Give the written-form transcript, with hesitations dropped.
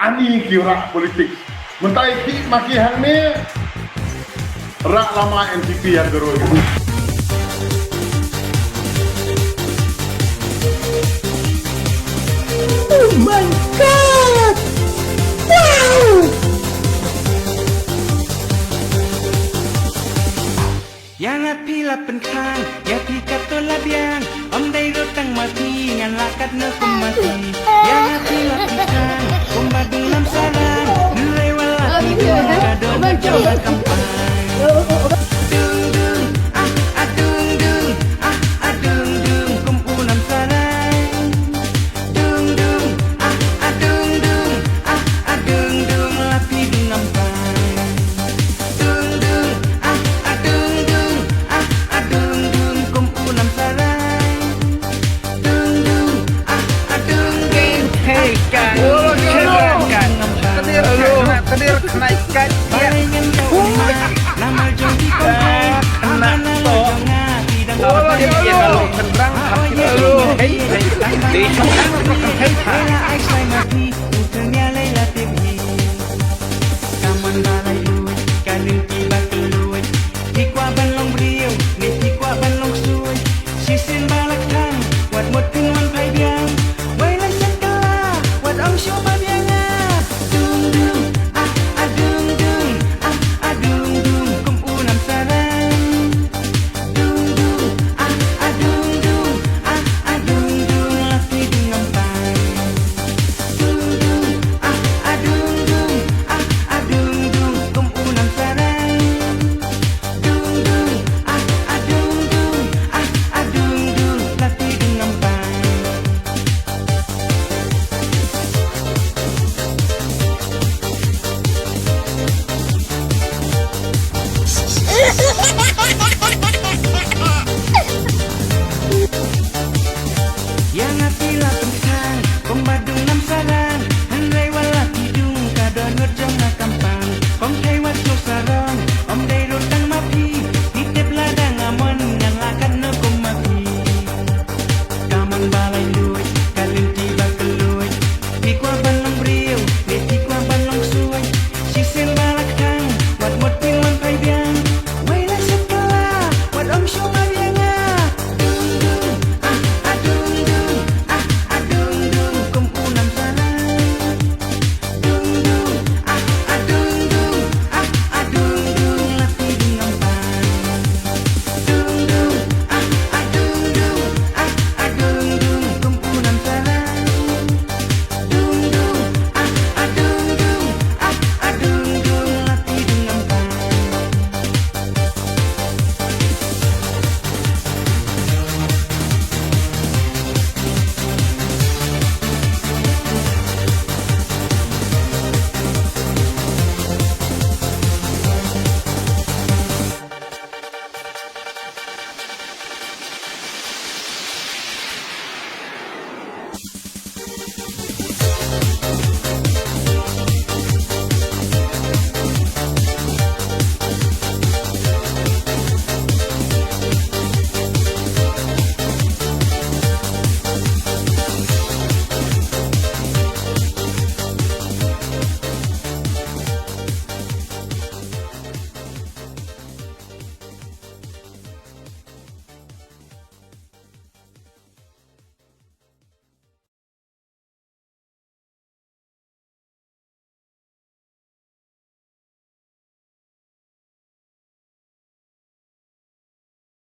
ani kira politik. Mentai ki maki hang ni rak lama NCP yang geroi. Oh my god! Wow! Yang api lapan khang, ya pi kat to labiang, om dai ro tang mati ngan lakat na kum mati. Yang api lapan khang, kum badung lam sarang, nilai wala pi kadon jalan kampang. Dung dung, dung dung, dung dung, kum unam sarang. Dung dung, dung dung, dung dung, lapi dung nampang. Dung dung, dung dung, dung dung, kum unam sarang. Dung dung, dung dung, hey kan, kan, Kedir kenaikan barengan jauh nama jong di komplek, Enak toh. Oh, ya kalau kenrang hei di sana hei